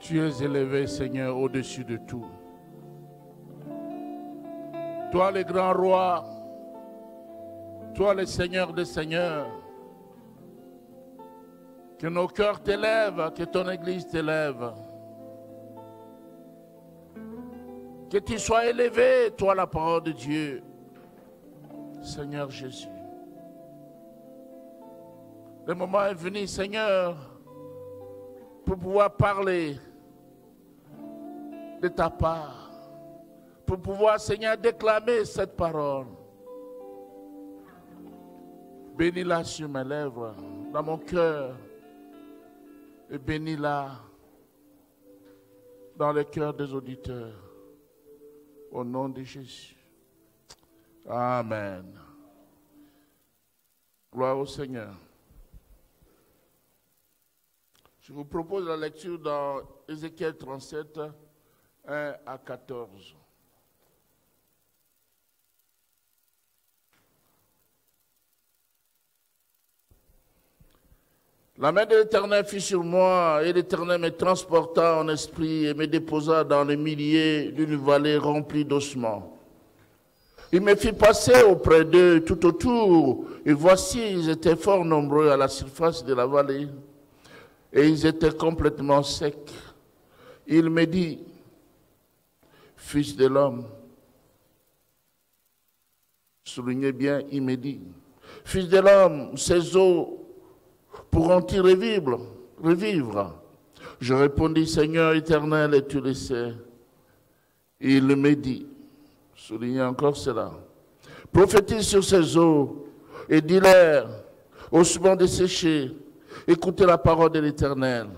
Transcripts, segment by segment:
Tu es élevé, Seigneur, au-dessus de tout. Toi, le grand roi, toi, le Seigneur des seigneurs, que nos cœurs t'élèvent, que ton Église t'élève. Que tu sois élevé, toi, la parole de Dieu, Seigneur Jésus. Le moment est venu, Seigneur, pour pouvoir parler de ta part, pour pouvoir, Seigneur, déclamer cette parole. Bénis-la sur mes lèvres, dans mon cœur, et bénis-la dans le cœur des auditeurs. Au nom de Jésus. Amen. Gloire au Seigneur. Je vous propose la lecture dans Ézéchiel 37, 1 à 14. La main de l'Éternel fut sur moi, et l'Éternel me transporta en esprit et me déposa dans le milieu d'une vallée remplie d'ossements. Il me fit passer auprès d'eux tout autour, et voici, ils étaient fort nombreux à la surface de la vallée, et ils étaient complètement secs. Il me dit, fils de l'homme, soulignez bien, il me dit, fils de l'homme, ces eaux pourront-ils revivre? Je répondis, Seigneur éternel, et tu le sais. Il me dit, soulignez encore cela, prophétise sur ces eaux et dis-leur, ossements desséchés, écoutez la parole de l'Éternel.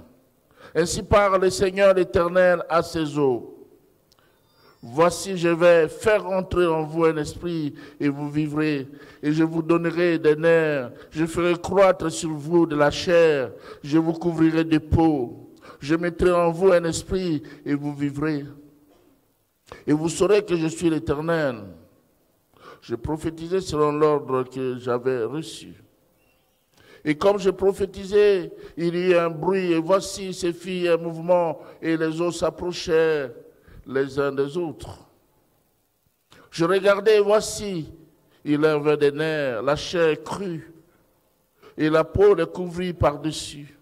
Ainsi parle le Seigneur l'Éternel à ces eaux. Voici, je vais faire entrer en vous un esprit et vous vivrez, et je vous donnerai des nerfs, je ferai croître sur vous de la chair, je vous couvrirai de peau, je mettrai en vous un esprit et vous vivrez. Et vous saurez que je suis l'Éternel. Je prophétisais selon l'ordre que j'avais reçu. Et comme je prophétisais, il y eut un bruit, et voici, se fit un mouvement, et les eaux s'approchèrent les uns des autres. Je regardais, et voici, il y avait des nerfs, la chair crue, et la peau les couvrit par-dessus.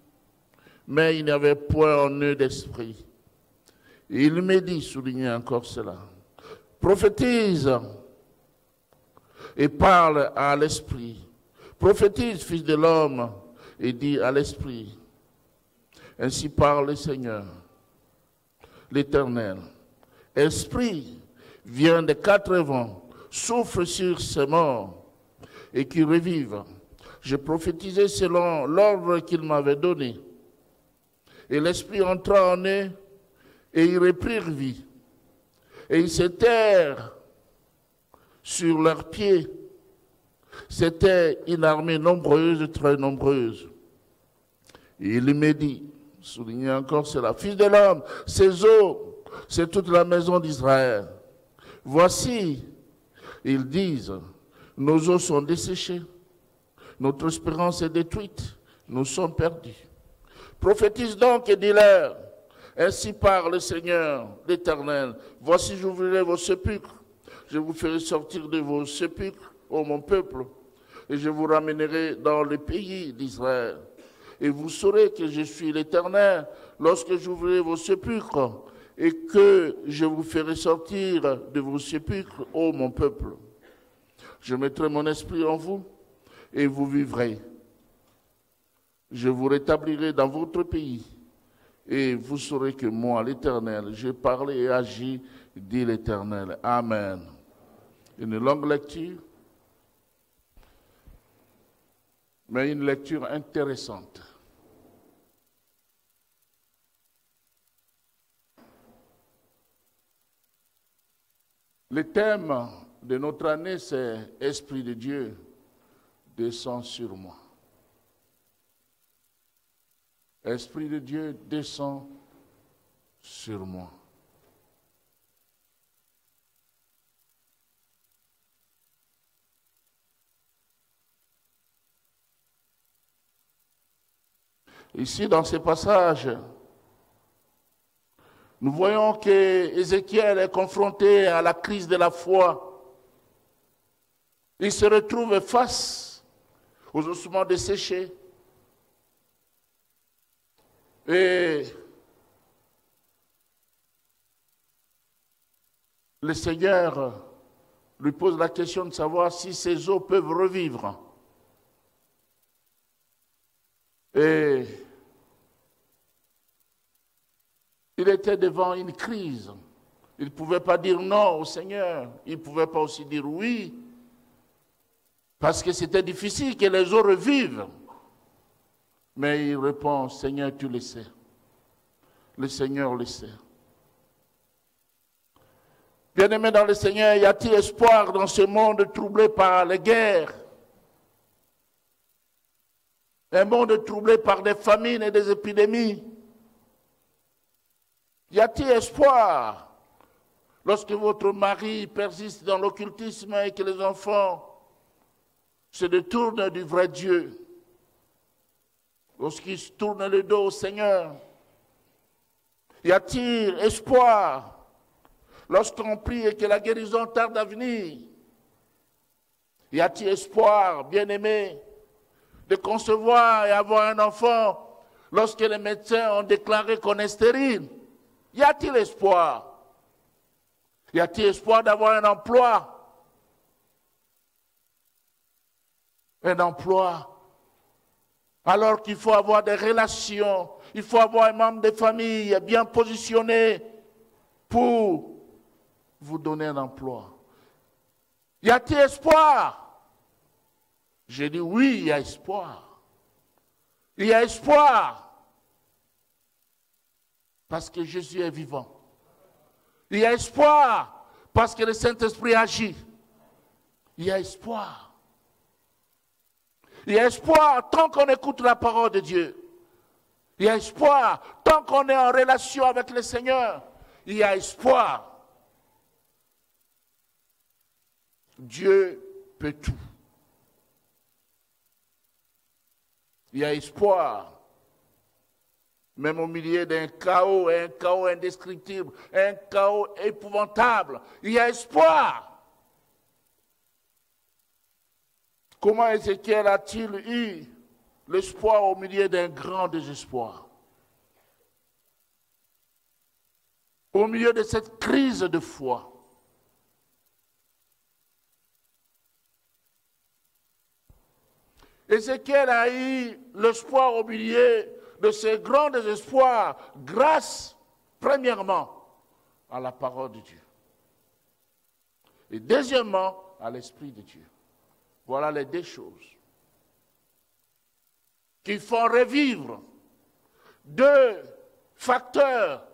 Mais il n'y avait point en eux d'esprit. Et il me dit, soulignez encore cela, prophétise et parle à l'esprit. Prophétise, fils de l'homme, et dis à l'esprit. Ainsi parle le Seigneur, l'Éternel. Esprit vient des quatre vents, souffle sur ces morts et qui revivent. Je prophétisais selon l'ordre qu'il m'avait donné. Et l'Esprit entra en eux et ils reprirent vie. Et ils s'étèrent sur leurs pieds. C'était une armée nombreuse, très nombreuse. Et il me dit, soulignez encore cela, fils de l'homme, ces eaux, c'est toute la maison d'Israël. Voici, ils disent, nos eaux sont desséchées, notre espérance est détruite, nous sommes perdus. Prophétise donc et dis-leur, ainsi parle le Seigneur, l'Éternel, voici j'ouvrirai vos sépulcres, je vous ferai sortir de vos sépulcres, ô mon peuple, et je vous ramènerai dans le pays d'Israël. Et vous saurez que je suis l'Éternel lorsque j'ouvrirai vos sépulcres, et que je vous ferai sortir de vos sépulcres, ô mon peuple. Je mettrai mon esprit en vous, et vous vivrez. Je vous rétablirai dans votre pays, et vous saurez que moi, l'Éternel, j'ai parlé et agi, dit l'Éternel. Amen. Une longue lecture, mais une lecture intéressante. Le thème de notre année, c'est « Esprit de Dieu, descend sur moi ». Esprit de Dieu, descend sur moi. Ici, dans ce passage, Nous voyons qu'Ézéchiel est confronté à la crise de la foi. Il se retrouve face aux ossements desséchés. Et le Seigneur lui pose la question de savoir si ces os peuvent revivre. Et il était devant une crise. Il ne pouvait pas dire non au Seigneur. Il ne pouvait pas aussi dire oui. Parce que c'était difficile que les os revivent. Mais il répond, Seigneur, tu le sais. Le Seigneur le sait. Bien-aimés dans le Seigneur, y a-t-il espoir dans ce monde troublé par les guerres? Un monde troublé par des famines et des épidémies. Y a-t-il espoir lorsque votre mari persiste dans l'occultisme et que les enfants se détournent du vrai Dieu? Lorsqu'ils tournent le dos au Seigneur? Y a-t-il espoir lorsqu'on prie et que la guérison tarde à venir? Y a-t-il espoir, bien-aimé, de concevoir et avoir un enfant lorsque les médecins ont déclaré qu'on est stérile? Y a-t-il espoir? Y a-t-il espoir d'avoir un emploi? Un emploi. Alors qu'il faut avoir des relations, il faut avoir un membre de famille bien positionné pour vous donner un emploi. Y a-t-il espoir? J'ai dit oui, il y a espoir. Il y a espoir. Parce que Jésus est vivant. Il y a espoir parce que le Saint-Esprit agit. Il y a espoir. Il y a espoir tant qu'on écoute la parole de Dieu. Il y a espoir tant qu'on est en relation avec le Seigneur. Il y a espoir. Dieu peut tout. Il y a espoir. Même au milieu d'un chaos, un chaos indescriptible, un chaos épouvantable, il y a espoir. Comment Ézéchiel a-t-il eu l'espoir au milieu d'un grand désespoir? Au milieu de cette crise de foi. Ézéchiel a eu l'espoir au milieu de ce grand désespoir grâce, premièrement, à la parole de Dieu. Et deuxièmement, à l'Esprit de Dieu. Voilà les deux choses qui font revivre, deux facteurs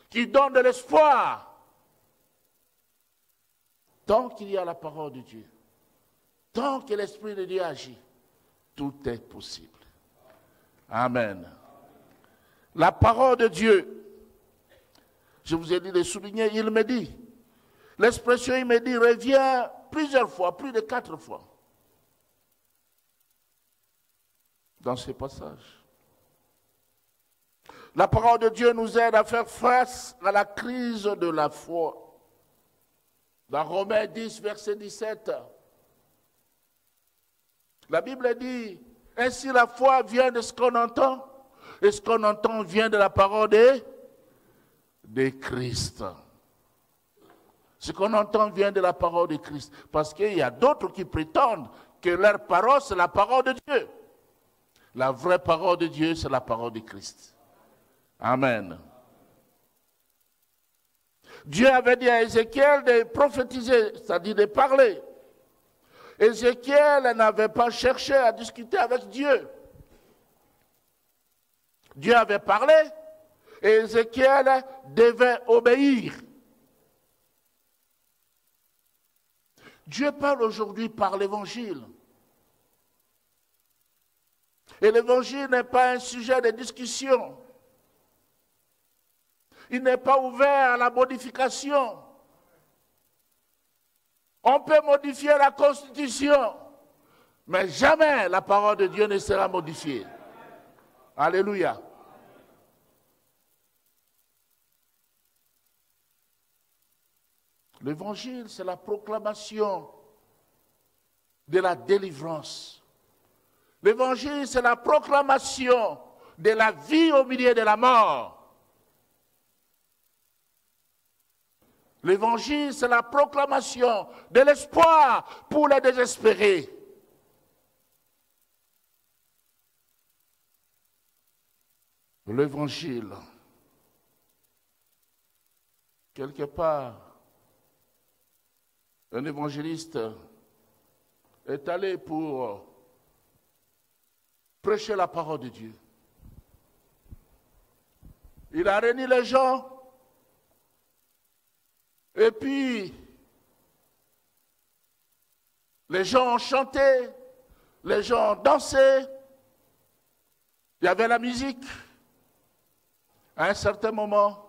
qui donnent de l'espoir. Tant qu'il y a la parole de Dieu, tant que l'Esprit de Dieu agit, tout est possible. Amen. La parole de Dieu, je vous ai dit de souligner, il me dit, l'expression il me dit revient plusieurs fois, plus de 4 fois. Dans ce passage. La parole de Dieu nous aide à faire face à la crise de la foi. Dans Romains 10, verset 17, la Bible dit, ainsi la foi vient de ce qu'on entend, et ce qu'on entend vient de la parole de Christ. Ce qu'on entend vient de la parole de Christ. Parce qu'il y a d'autres qui prétendent que leur parole, c'est la parole de Dieu. La vraie parole de Dieu, c'est la parole de Christ. Amen. Dieu avait dit à Ézéchiel de prophétiser, c'est-à-dire de parler. Ézéchiel n'avait pas cherché à discuter avec Dieu. Dieu avait parlé et Ézéchiel devait obéir. Dieu parle aujourd'hui par l'évangile. Et l'évangile n'est pas un sujet de discussion. Il n'est pas ouvert à la modification. On peut modifier la Constitution, mais jamais la parole de Dieu ne sera modifiée. Alléluia. L'évangile, c'est la proclamation de la délivrance. L'évangile, c'est la proclamation de la vie au milieu de la mort. L'évangile, c'est la proclamation de l'espoir pour les désespérés. L'évangile, quelque part, un évangéliste est allé pour prêcher la parole de Dieu. Il a réuni les gens et puis les gens ont chanté, les gens ont dansé, il y avait la musique. À un certain moment,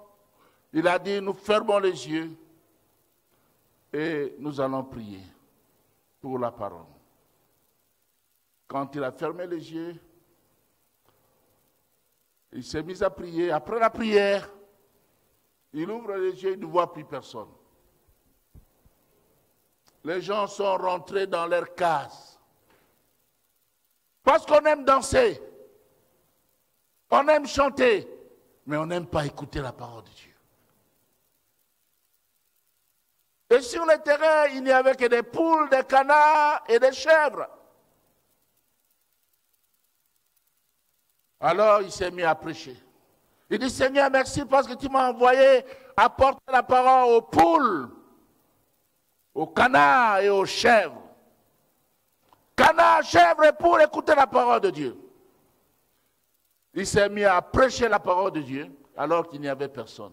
il a dit, nous fermons les yeux et nous allons prier pour la parole. Quand il a fermé les yeux, il s'est mis à prier. Après la prière, il ouvre les yeux, il ne voit plus personne. Les gens sont rentrés dans leur case. Parce qu'on aime danser, on aime chanter, mais on n'aime pas écouter la parole de Dieu. Et sur le terrain, il n'y avait que des poules, des canards et des chèvres. Alors il s'est mis à prêcher. Il dit, Seigneur, merci parce que tu m'as envoyé apporter la parole aux poules, aux canards et aux chèvres. Canards, chèvres et poules, écoutez la parole de Dieu. Il s'est mis à prêcher la parole de Dieu alors qu'il n'y avait personne.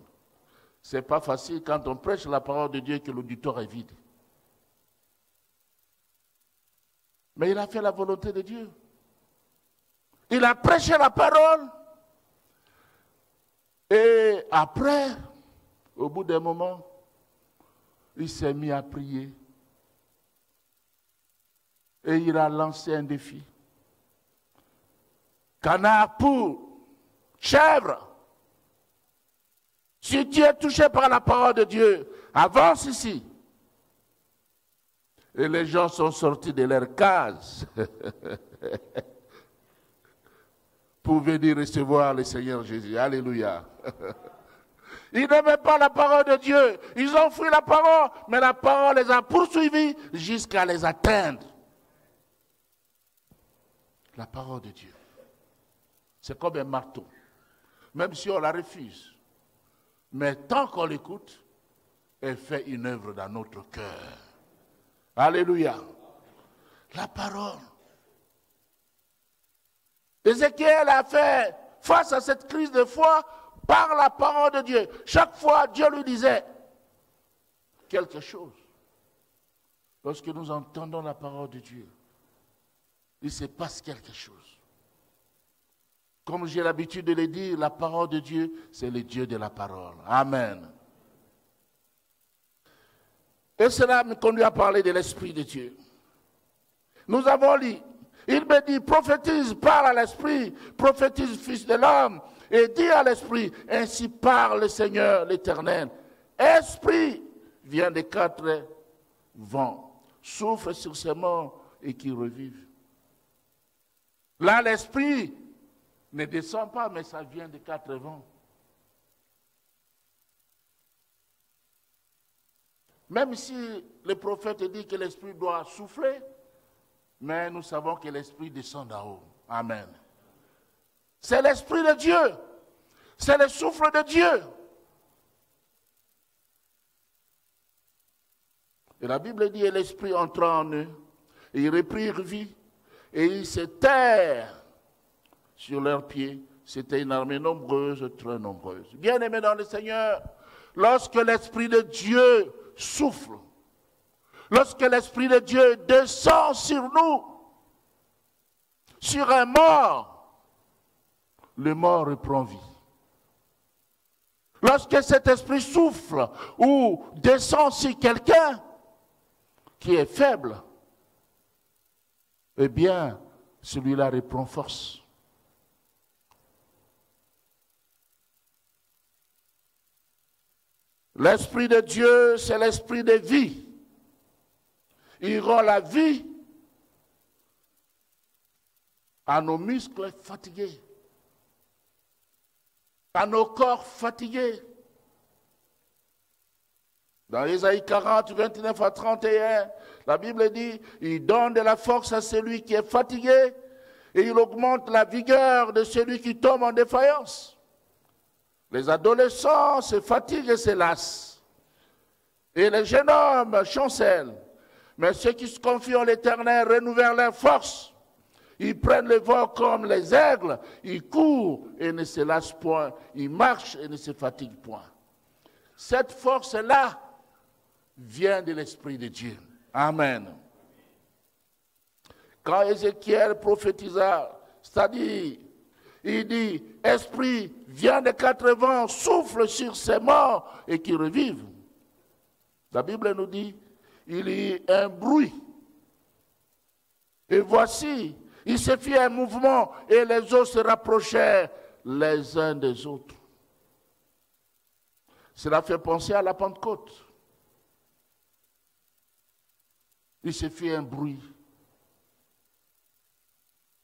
Ce n'est pas facile quand on prêche la parole de Dieu que l'auditoire est vide. Mais il a fait la volonté de Dieu. Il a prêché la parole. Et après, au bout d'un moment, il s'est mis à prier. Et il a lancé un défi. Canard, poule, chèvre. Si tu es touché par la parole de Dieu, avance ici. Et les gens sont sortis de leur case pour venir recevoir le Seigneur Jésus. Alléluia. Ils n'aimaient pas la parole de Dieu. Ils ont fui la parole, mais la parole les a poursuivis jusqu'à les atteindre. La parole de Dieu. C'est comme un marteau. Même si on la refuse. Mais tant qu'on l'écoute, elle fait une œuvre dans notre cœur. Alléluia. La parole. Ézéchiel a fait face à cette crise de foi par la parole de Dieu. Chaque fois, Dieu lui disait quelque chose. Lorsque nous entendons la parole de Dieu, il se passe quelque chose. Comme j'ai l'habitude de le dire, la parole de Dieu, c'est le Dieu de la parole. Amen. Et cela me conduit à parler de l'Esprit de Dieu. Nous avons lu, il me dit, prophétise, parle à l'Esprit, prophétise, fils de l'homme, et dis à l'Esprit, ainsi parle le Seigneur l'Éternel. Esprit vient des quatre vents, souffle sur ces morts et qui revivent. Là, l'Esprit ne descend pas, mais ça vient des quatre vents. Même si le prophète dit que l'Esprit doit souffler, mais nous savons que l'Esprit descend d'en haut. Amen. C'est l'Esprit de Dieu. C'est le souffle de Dieu. Et la Bible dit, et l'Esprit entra en eux, et ils reprirent vie, et ils se terrent sur leurs pieds. C'était une armée nombreuse, très nombreuse. Bien-aimés dans le Seigneur, lorsque l'Esprit de Dieu souffle, lorsque l'Esprit de Dieu descend sur nous, sur un mort, le mort reprend vie. Lorsque cet esprit souffle ou descend sur quelqu'un qui est faible, eh bien, celui-là reprend force. L'Esprit de Dieu, c'est l'Esprit de vie. Il rend la vie à nos muscles fatigués, à nos corps fatigués. Dans Ésaïe 40, 29 à 31, la Bible dit, il donne de la force à celui qui est fatigué et il augmente la vigueur de celui qui tombe en défaillance. Les adolescents se fatiguent et se lassent. Et les jeunes hommes chancellent. Mais ceux qui se confient en l'Éternel renouvellent leur force. Ils prennent le vol comme les aigles. Ils courent et ne se lassent point. Ils marchent et ne se fatiguent point. Cette force-là vient de l'Esprit de Dieu. Amen. Quand Ézéchiel prophétisa, c'est-à-dire, il dit, Esprit, viens des quatre vents, souffle sur ces morts et qu'ils revivent. La Bible nous dit, il y eut un bruit. Et voici, il se fit un mouvement et les eaux se rapprochèrent les uns des autres. Cela fait penser à la Pentecôte. Il se fit un bruit.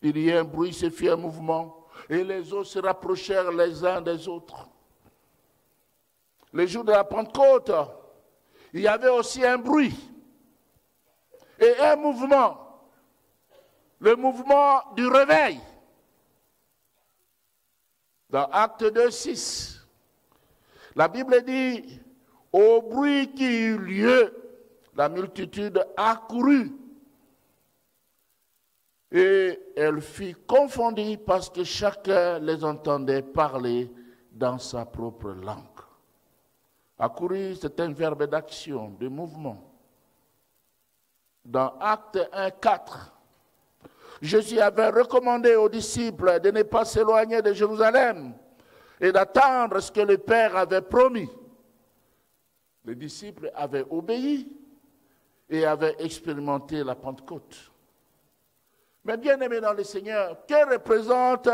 Il y a un bruit, il se fit un mouvement. Et les eaux se rapprochèrent les uns des autres. Le jour de la Pentecôte, il y avait aussi un bruit et un mouvement. Le mouvement du réveil. Dans Actes 2, 6, la Bible dit, au bruit qui eut lieu, la multitude accourut. Et elle fut confondue parce que chacun les entendait parler dans sa propre langue. Accourir, c'est un verbe d'action, de mouvement. Dans Actes 1, 4, Jésus avait recommandé aux disciples de ne pas s'éloigner de Jérusalem et d'attendre ce que le Père avait promis. Les disciples avaient obéi et avaient expérimenté la Pentecôte. Mais bien aimés dans le Seigneur, que représentent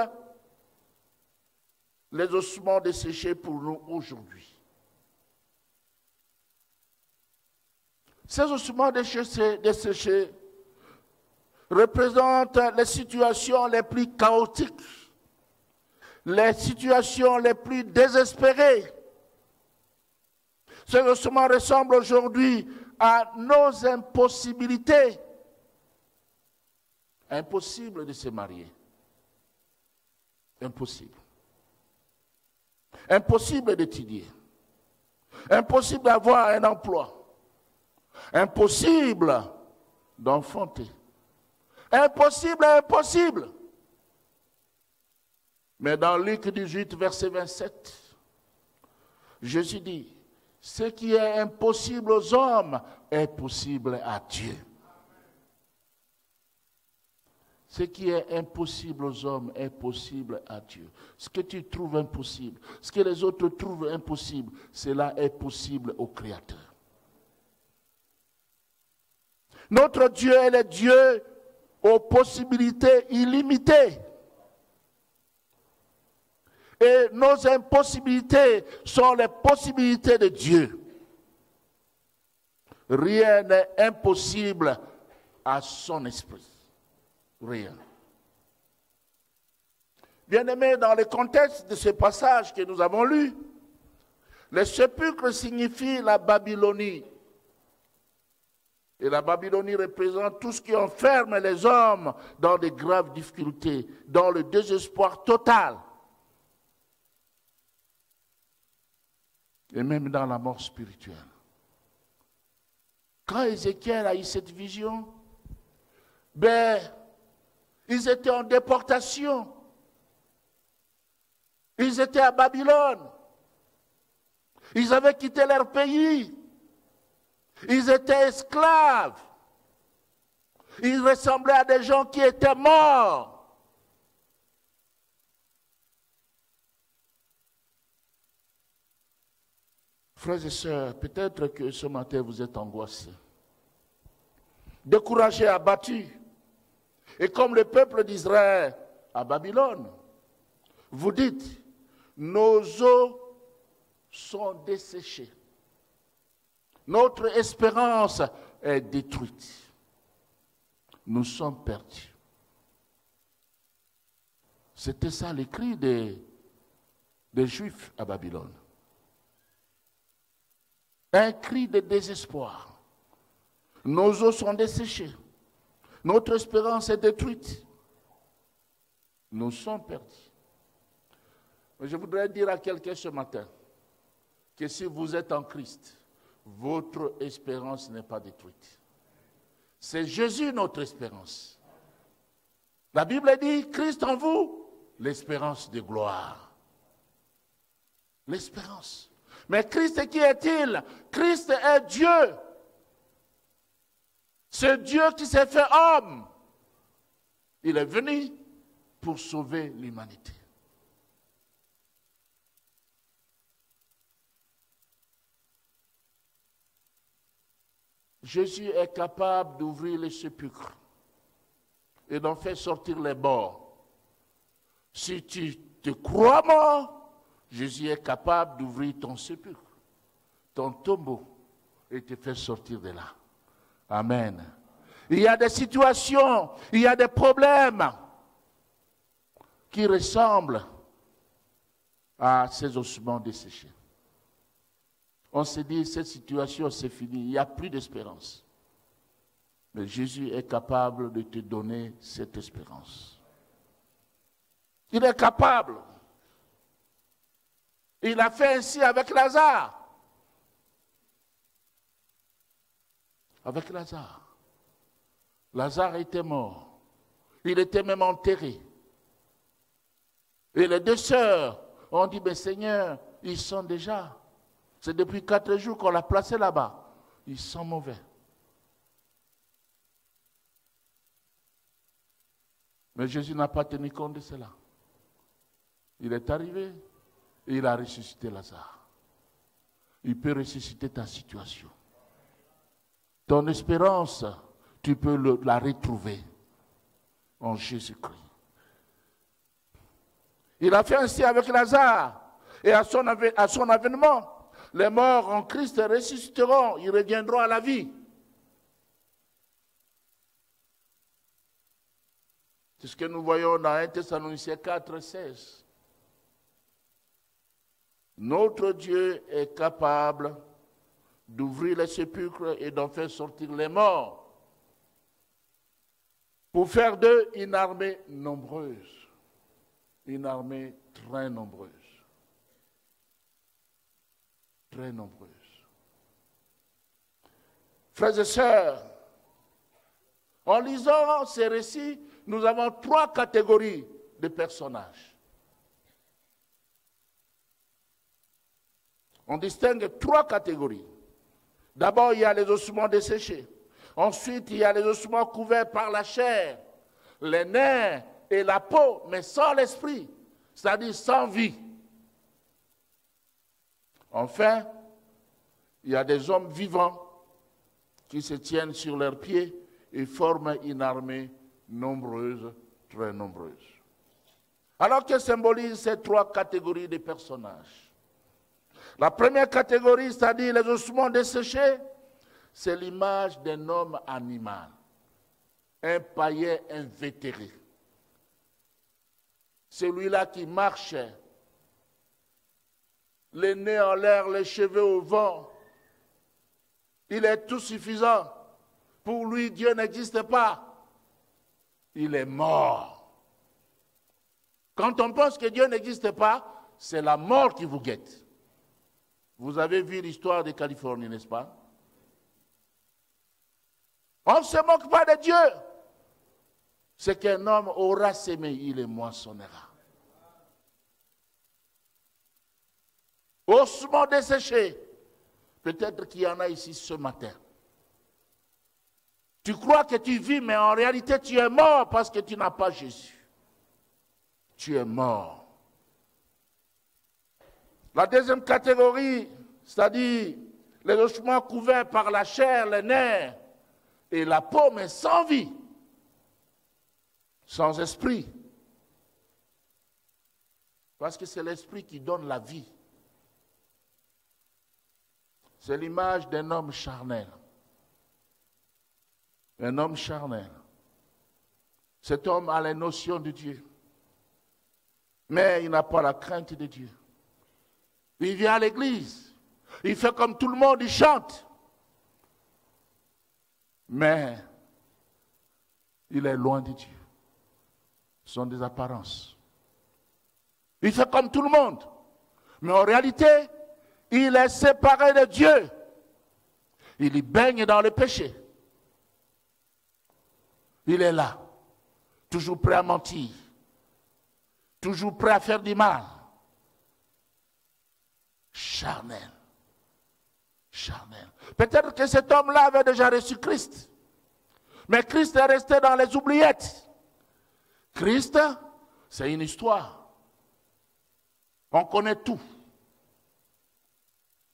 les ossements desséchés pour nous aujourd'hui? Ces ossements desséchés représentent les situations les plus chaotiques, les situations les plus désespérées. Ces ossements ressemblent aujourd'hui à nos impossibilités. Impossible de se marier. Impossible. Impossible d'étudier. Impossible d'avoir un emploi. Impossible d'enfanter. Impossible, impossible. Mais dans Luc 18, verset 27, Jésus dit, ce qui est impossible aux hommes est possible à Dieu. Ce qui est impossible aux hommes est possible à Dieu. Ce que tu trouves impossible, ce que les autres trouvent impossible, cela est possible au Créateur. Notre Dieu est le Dieu aux possibilités illimitées. Et nos impossibilités sont les possibilités de Dieu. Rien n'est impossible à son esprit. Rien. Bien-aimés, dans le contexte de ce passage que nous avons lu, le sépulcre signifie la Babylonie. Et la Babylonie représente tout ce qui enferme les hommes dans de graves difficultés, dans le désespoir total. Et même dans la mort spirituelle. Quand Ézéchiel a eu cette vision, ils étaient en déportation. Ils étaient à Babylone. Ils avaient quitté leur pays. Ils étaient esclaves. Ils ressemblaient à des gens qui étaient morts. Frères et sœurs, peut-être que ce matin vous êtes angoissés, découragés, abattus. Et comme le peuple d'Israël à Babylone, vous dites, nos eaux sont desséchées. Notre espérance est détruite. Nous sommes perdus. C'était ça les cris des Juifs à Babylone. Un cri de désespoir. Nos eaux sont desséchées. Notre espérance est détruite. Nous sommes perdus. Mais je voudrais dire à quelqu'un ce matin que si vous êtes en Christ, votre espérance n'est pas détruite. C'est Jésus notre espérance. La Bible dit, Christ en vous, l'espérance de gloire. L'espérance. Mais Christ, qui est-il? Christ est Dieu. C'est Dieu qui s'est fait homme. Il est venu pour sauver l'humanité. Jésus est capable d'ouvrir les sépulcres et d'en faire sortir les morts. Si tu te crois mort, Jésus est capable d'ouvrir ton sépulcre, ton tombeau, et te faire sortir de là. Amen. Il y a des situations, il y a des problèmes qui ressemblent à ces ossements desséchés. On se dit, cette situation, c'est fini, il n'y a plus d'espérance. Mais Jésus est capable de te donner cette espérance. Il est capable. Il a fait ainsi avec Lazare. Avec Lazare. Lazare était mort. Il était même enterré. Et les deux sœurs ont dit, mais Seigneur, ils sont déjà. C'est depuis 4 jours qu'on l'a placé là-bas. Ils sont mauvais. Mais Jésus n'a pas tenu compte de cela. Il est arrivé et il a ressuscité Lazare. Il peut ressusciter ta situation. Ton espérance, tu peux la retrouver en Jésus-Christ. Il a fait ainsi avec Lazare. Et à son avènement, les morts en Christ ressusciteront, ils reviendront à la vie. C'est ce que nous voyons dans 1 Thessaloniciens 4, 16. Notre Dieu est capable d'ouvrir les sépulcres et d'en faire sortir les morts pour faire d'eux une armée nombreuse, une armée très nombreuse. Très nombreuses. Frères et sœurs, en lisant ces récits, nous avons 3 catégories de personnages. On distingue 3 catégories. D'abord, il y a les ossements desséchés. Ensuite, il y a les ossements couverts par la chair, les nerfs et la peau, mais sans l'esprit, c'est-à-dire sans vie. Enfin, il y a des hommes vivants qui se tiennent sur leurs pieds et forment une armée nombreuse, très nombreuse. Alors que symbolisent ces 3 catégories de personnages? La première catégorie, c'est-à-dire les ossements desséchés, c'est l'image d'un homme animal, un païen invétéré. Celui-là qui marchait, les nez en l'air, les cheveux au vent. Il est tout suffisant. Pour lui, Dieu n'existe pas. Il est mort. Quand on pense que Dieu n'existe pas, c'est la mort qui vous guette. Vous avez vu l'histoire de Californie, n'est-ce pas? On ne se moque pas de Dieu. Ce qu'un homme aura sémé, il le moissonnera. Ossements desséchés. Peut-être qu'il y en a ici ce matin. Tu crois que tu vis, mais en réalité tu es mort parce que tu n'as pas Jésus. Tu es mort. La deuxième catégorie, c'est-à-dire les ossements couverts par la chair, les nerfs et la peau, mais sans vie, sans esprit. Parce que c'est l'esprit qui donne la vie. C'est l'image d'un homme charnel. Un homme charnel. Cet homme a les notions de Dieu. Mais il n'a pas la crainte de Dieu. Il vient à l'église. Il fait comme tout le monde, il chante. Mais il est loin de Dieu. Ce sont des apparences. Il fait comme tout le monde. Mais en réalité, il est séparé de Dieu. Il y baigne dans le péché. Il est là, toujours prêt à mentir, toujours prêt à faire du mal. Charnel. Charnel. Peut-être que cet homme-là avait déjà reçu Christ. Mais Christ est resté dans les oubliettes. Christ, c'est une histoire. On connaît tout.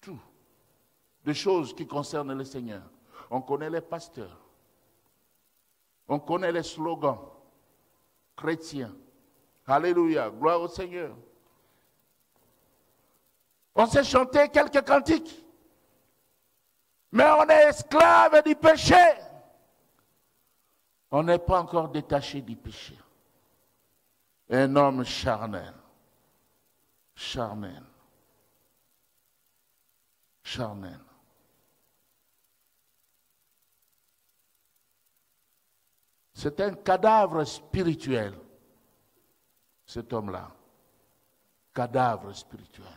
Tout. Des choses qui concernent le Seigneur. On connaît les pasteurs. On connaît les slogans chrétiens. Alléluia, gloire au Seigneur. On sait chanter quelques cantiques. Mais on est esclave du péché. On n'est pas encore détaché du péché. Un homme charnel. Charnel. Charnel. C'est un cadavre spirituel, cet homme-là. Cadavre spirituel.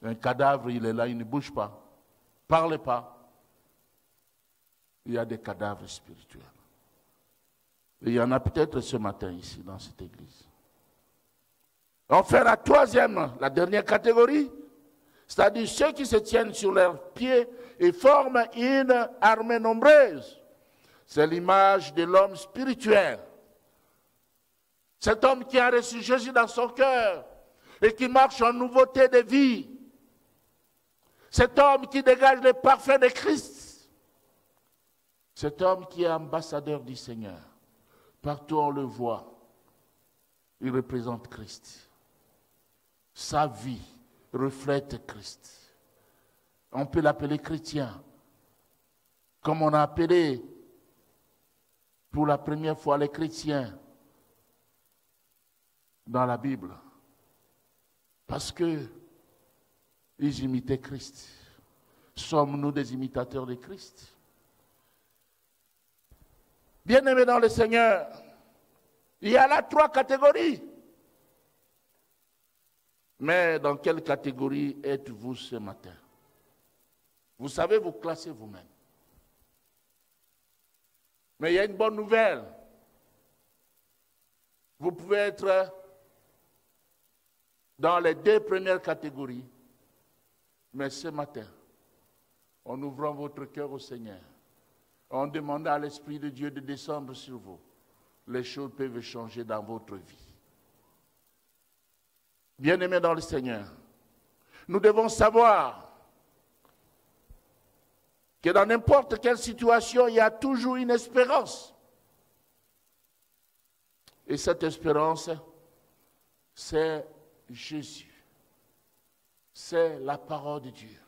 Un cadavre, il est là, il ne bouge pas, ne parle pas. Il y a des cadavres spirituels. Et il y en a peut-être ce matin ici, dans cette église. Enfin, la dernière catégorie, c'est-à-dire ceux qui se tiennent sur leurs pieds et forment une armée nombreuse. C'est l'image de l'homme spirituel. Cet homme qui a reçu Jésus dans son cœur et qui marche en nouveauté de vie. Cet homme qui dégage le parfum de Christ. Cet homme qui est ambassadeur du Seigneur. Partout on le voit, il représente Christ. Sa vie reflète Christ. On peut l'appeler chrétien, comme on a appelé pour la première fois les chrétiens dans la Bible. Parce que ils imitaient Christ. Sommes-nous des imitateurs de Christ? Bien-aimés dans le Seigneur, il y a là 3 catégories. Mais dans quelle catégorie êtes-vous ce matin? Vous savez vous classer vous-même. Mais il y a une bonne nouvelle. Vous pouvez être dans les 2 premières catégories. Mais ce matin, en ouvrant votre cœur au Seigneur, en demandant à l'Esprit de Dieu de descendre sur vous, les choses peuvent changer dans votre vie. Bien-aimés dans le Seigneur, nous devons savoir que dans n'importe quelle situation, il y a toujours une espérance. Et cette espérance, c'est Jésus. C'est la parole de Dieu.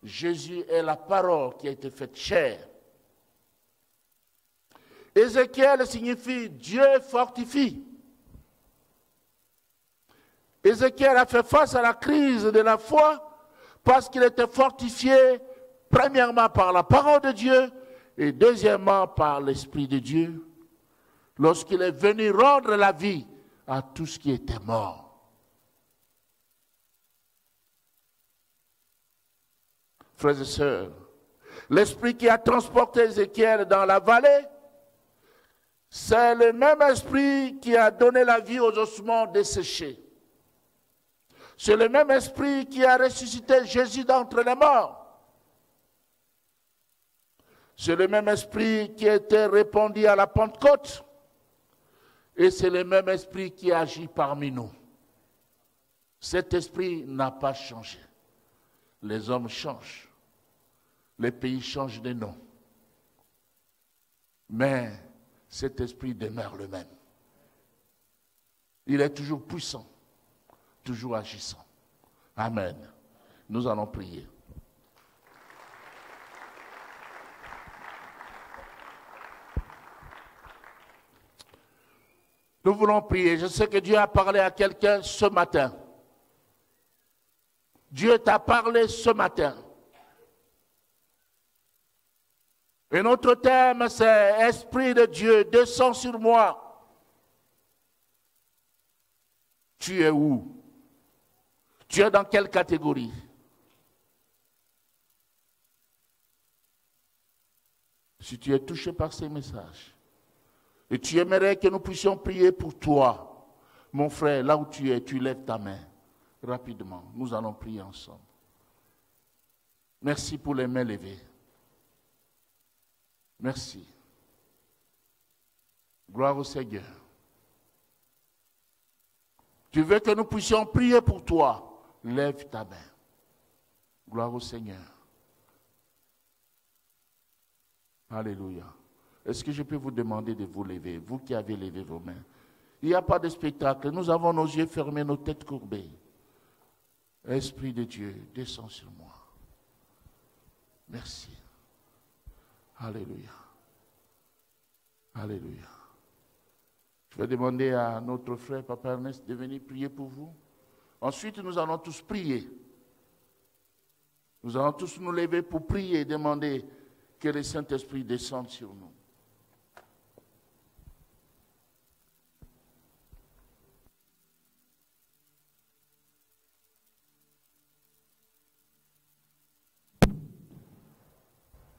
Jésus est la parole qui a été faite chair. Ézéchiel signifie Dieu fortifie. Ézéchiel a fait face à la crise de la foi parce qu'il était fortifié premièrement par la parole de Dieu et deuxièmement par l'Esprit de Dieu lorsqu'il est venu rendre la vie à tout ce qui était mort. Frères et sœurs, l'Esprit qui a transporté Ézéchiel dans la vallée, c'est le même Esprit qui a donné la vie aux ossements desséchés. C'est le même Esprit qui a ressuscité Jésus d'entre les morts. C'est le même Esprit qui a été répandu à la Pentecôte. Et c'est le même Esprit qui agit parmi nous. Cet Esprit n'a pas changé. Les hommes changent. Les pays changent de nom. Mais cet Esprit demeure le même. Il est toujours puissant, toujours agissant. Amen. Nous allons prier. Nous voulons prier. Je sais que Dieu a parlé à quelqu'un ce matin. Dieu t'a parlé ce matin. Et notre thème, c'est « Esprit de Dieu, descends sur moi ». Tu es où? Tu es dans quelle catégorie? Si tu es touché par ces messages, et tu aimerais que nous puissions prier pour toi, mon frère, là où tu es, tu lèves ta main rapidement. Nous allons prier ensemble. Merci pour les mains levées. Merci. Gloire au Seigneur. Tu veux que nous puissions prier pour toi? Lève ta main. Gloire au Seigneur. Alléluia. Est-ce que je peux vous demander de vous lever, vous qui avez levé vos mains? Il n'y a pas de spectacle. Nous avons nos yeux fermés, nos têtes courbées. Esprit de Dieu, descends sur moi. Merci. Alléluia. Alléluia. Je vais demander à notre frère Papa Ernest de venir prier pour vous. Ensuite, nous allons tous prier. Nous allons tous nous lever pour prier et demander que le Saint-Esprit descende sur nous.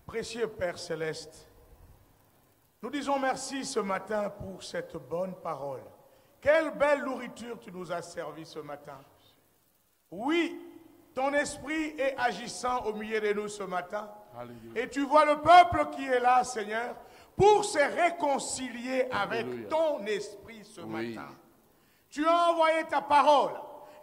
Précieux Père Céleste, nous disons merci ce matin pour cette bonne parole. Quelle belle nourriture tu nous as servi ce matin. Oui, ton esprit est agissant au milieu de nous ce matin. Alléluia. Et tu vois le peuple qui est là, Seigneur, pour se réconcilier avec Alléluia. Ton esprit ce matin. Tu as envoyé ta parole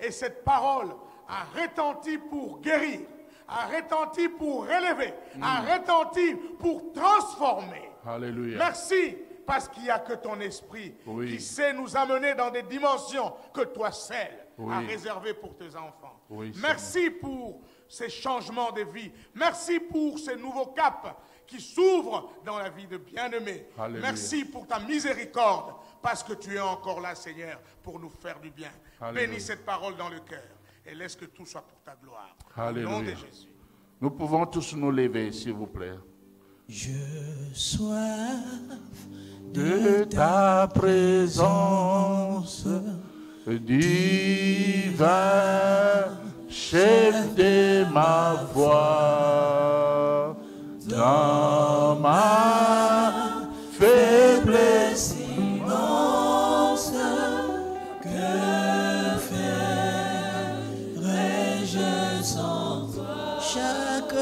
et cette parole a retenti pour guérir, a retenti pour relever, a retenti pour transformer. Alléluia. Merci, parce qu'il n'y a que ton esprit qui sait nous amener dans des dimensions que toi seul as réservées pour tes enfants. Merci pour ces changements de vie. Merci pour ces nouveaux caps qui s'ouvrent dans la vie de bien-aimés. Merci pour ta miséricorde, parce que tu es encore là, Seigneur, pour nous faire du bien. Alléluia. Bénis cette parole dans le cœur et laisse que tout soit pour ta gloire. Alléluia. Au nom de Jésus. Nous pouvons tous nous lever, s'il vous plaît. Je soif de ta présence, divin chef de ma foi, dans ma faiblesse immense, que ferais-je sans toi? Chaque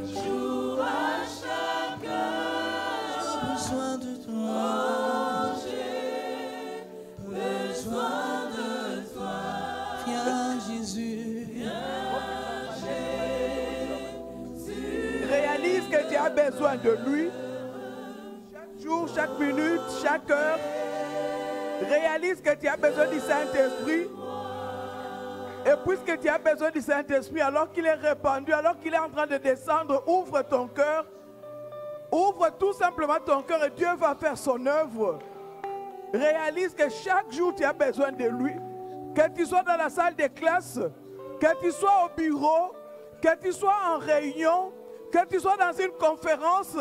jour, à chaque heure, j'ai besoin de toi. J'ai besoin de toi. Viens Jésus. Réalise que tu as besoin de lui. Chaque jour, chaque minute, chaque heure. Réalise que tu as besoin du Saint-Esprit. Et puisque tu as besoin du Saint-Esprit, alors qu'il est répandu, alors qu'il est en train de descendre, ouvre ton cœur. Ouvre tout simplement ton cœur et Dieu va faire son œuvre. Réalise que chaque jour tu as besoin de lui. Que tu sois dans la salle de classe, que tu sois au bureau, que tu sois en réunion, que tu sois dans une conférence,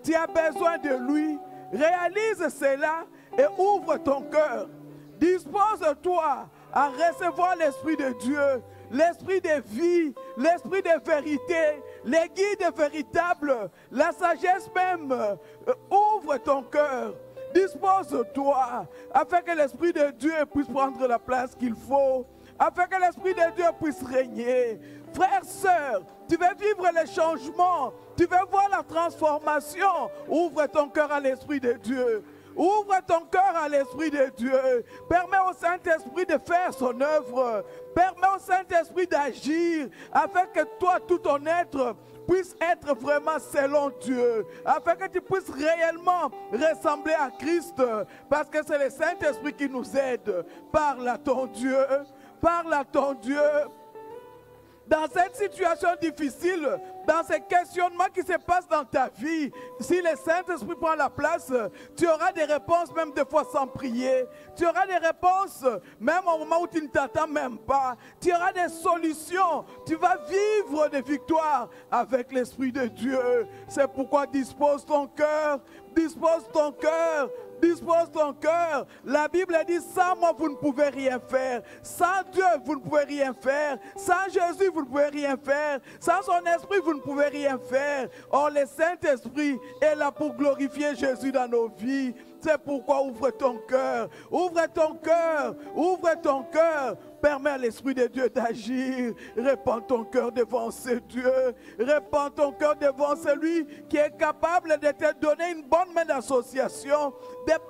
tu as besoin de lui. Réalise cela et ouvre ton cœur. Dispose-toi à recevoir l'Esprit de Dieu, l'Esprit de vie, l'Esprit de vérité, les guides véritables, la sagesse même. Ouvre ton cœur, dispose-toi, afin que l'Esprit de Dieu puisse prendre la place qu'il faut, afin que l'Esprit de Dieu puisse régner. Frères, sœurs, tu veux vivre les changements, tu veux voir la transformation, ouvre ton cœur à l'Esprit de Dieu. Ouvre ton cœur à l'Esprit de Dieu. Permets au Saint-Esprit de faire son œuvre. Permets au Saint-Esprit d'agir afin que toi, tout ton être, puisse être vraiment selon Dieu. Afin que tu puisses réellement ressembler à Christ. Parce que c'est le Saint-Esprit qui nous aide. Parle à ton Dieu. Parle à ton Dieu. Dans cette situation difficile, dans ces questionnements qui se passent dans ta vie, si le Saint-Esprit prend la place, tu auras des réponses même des fois sans prier. Tu auras des réponses même au moment où tu ne t'attends même pas. Tu auras des solutions. Tu vas vivre des victoires avec l'Esprit de Dieu. C'est pourquoi dispose ton cœur, dispose ton cœur. Dispose ton cœur. La Bible dit, sans moi, vous ne pouvez rien faire. Sans Dieu, vous ne pouvez rien faire. Sans Jésus, vous ne pouvez rien faire. Sans son esprit, vous ne pouvez rien faire. Or, le Saint-Esprit est là pour glorifier Jésus dans nos vies. C'est pourquoi ouvre ton cœur. Ouvre ton cœur. Ouvre ton cœur. Permets à l'Esprit de Dieu d'agir. Répands ton cœur devant ce Dieu. Répands ton cœur devant celui qui est capable de te donner une bonne main d'association.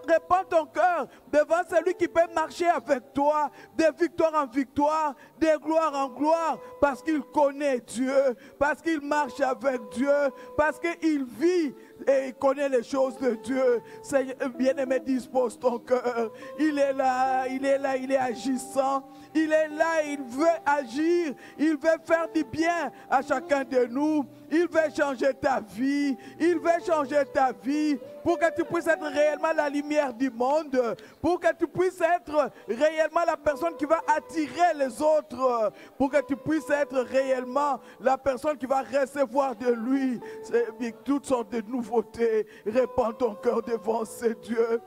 Répands ton cœur devant celui qui peut marcher avec toi de victoire en victoire, de gloire en gloire, parce qu'il connaît Dieu, parce qu'il marche avec Dieu, parce qu'il vit et il connaît les choses de Dieu. Seigneur, bien-aimé, dispose ton cœur. Il est là, il est là, il est agissant. Il est là, il veut agir. Il veut faire du bien à chacun de nous. Il veut changer ta vie. Il veut changer ta vie pour que tu puisses être réellement la lumière du monde. Pour que tu puisses être réellement la personne qui va attirer les autres. Pour que tu puisses être réellement la personne qui va recevoir de lui toutes sortes de nouveautés. Répands ton cœur devant ce Dieu.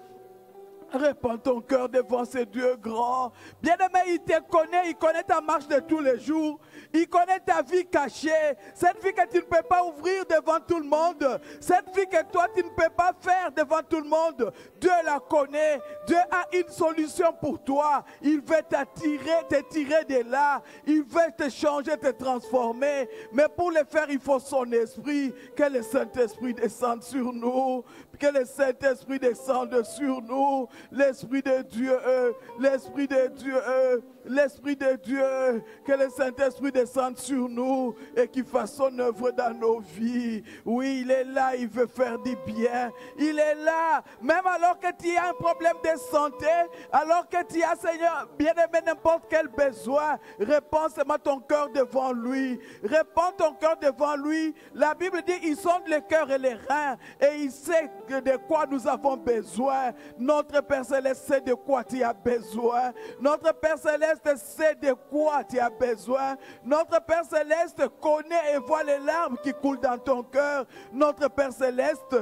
Répands ton cœur devant ce Dieu grand. Bien-aimé, il te connaît, il connaît ta marche de tous les jours. Il connaît ta vie cachée. Cette vie que tu ne peux pas ouvrir devant tout le monde. Cette vie que toi, tu ne peux pas faire devant tout le monde. Dieu la connaît. Dieu a une solution pour toi. Il veut t'attirer, te tirer de là. Il veut te changer, te transformer. Mais pour le faire, il faut son esprit. Que le Saint-Esprit descende sur nous. Que le Saint-Esprit descende sur nous. L'Esprit de Dieu, l'Esprit de Dieu, l'Esprit de Dieu, que le Saint-Esprit descende sur nous et qu'il fasse son œuvre dans nos vies. Oui, il est là, il veut faire du bien. Il est là, même alors que tu as un problème de santé, alors que tu as, Seigneur, bien-aimé, n'importe quel besoin, répands seulement ton cœur devant lui. Répands ton cœur devant lui. La Bible dit, il sonde le cœur et les reins et il sait de quoi nous avons besoin. Notre Père Céleste sait de quoi tu as besoin. Notre Père Céleste sait de quoi tu as besoin. Notre Père Céleste connaît et voit les larmes qui coulent dans ton cœur. Notre Père Céleste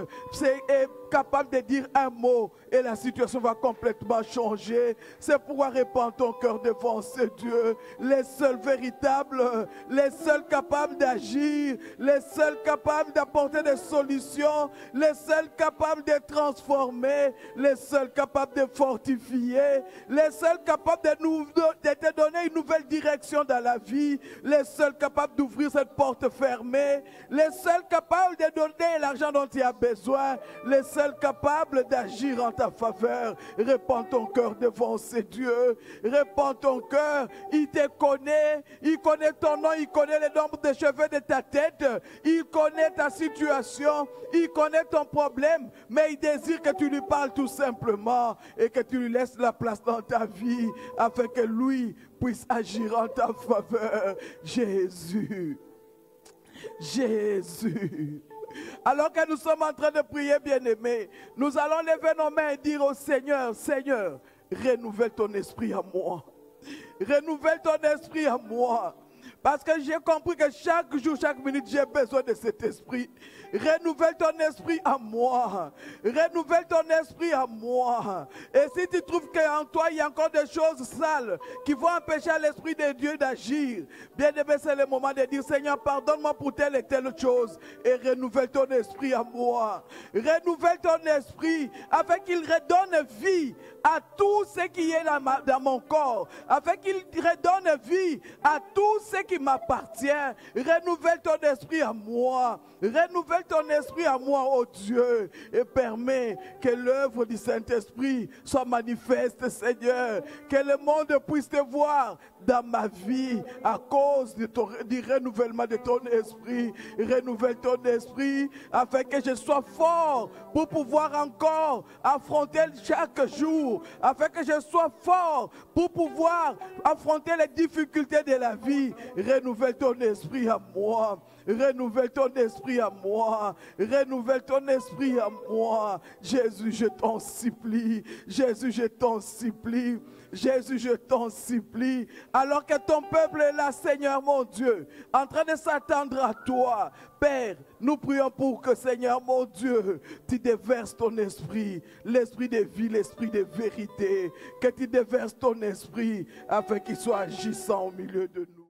est capable de dire un mot et la situation va complètement changer. C'est pourquoi répands ton cœur devant ce Dieu. Les seuls véritables, les seuls capables d'agir, les seuls capables d'apporter des solutions, les seuls capables de transformer, les seuls capables de fortifier, les seuls capables de te donner une nouvelle direction dans la vie, les seuls capables d'ouvrir cette porte fermée, les seuls capables de donner l'argent dont tu as besoin, les seuls capables d'agir en ta faveur. Répands ton cœur devant ces dieux. Répands ton cœur. Il te connaît. Il connaît ton nom. Il connaît le nombre de cheveux de ta tête. Il connaît ta situation. Il connaît ton problème. Mais il désire que tu lui parles tout simplement et que tu lui laisses la place dans ta vie afin que lui puisse agir en ta faveur. Jésus. Jésus. Alors que nous sommes en train de prier, bien-aimés, nous allons lever nos mains et dire au Seigneur, Seigneur, renouvelle ton esprit à moi. Renouvelle ton esprit à moi. Parce que j'ai compris que chaque jour, chaque minute, j'ai besoin de cet esprit. Renouvelle ton esprit à moi. Renouvelle ton esprit à moi. Et si tu trouves qu'en toi, il y a encore des choses sales qui vont empêcher l'esprit de Dieu d'agir, bien aimé, c'est le moment de dire, Seigneur, pardonne-moi pour telle et telle chose. Et renouvelle ton esprit à moi. Renouvelle ton esprit afin qu'il redonne vie à tout ce qui est dans mon corps. Afin qu'il redonne vie à tout ce qui m'appartient. Renouvelle ton esprit à moi. Renouvelle ton esprit à moi, oh Dieu, et permets que l'œuvre du Saint-Esprit soit manifeste, Seigneur. Que le monde puisse te voir dans ma vie à cause du renouvellement de ton esprit. Renouvelle ton esprit afin que je sois fort pour pouvoir encore affronter chaque jour jour, afin que je sois fort pour pouvoir affronter les difficultés de la vie. Renouvelle ton esprit à moi. Renouvelle ton esprit à moi. Renouvelle ton esprit à moi. Jésus, je t'en supplie. Jésus, je t'en supplie. Jésus, je t'en supplie. Alors que ton peuple est là, Seigneur mon Dieu, en train de s'attendre à toi. Père, nous prions pour que, Seigneur mon Dieu, tu déverses ton esprit, l'esprit de vie, l'esprit de vérité, que tu déverses ton esprit afin qu'il soit agissant au milieu de nous.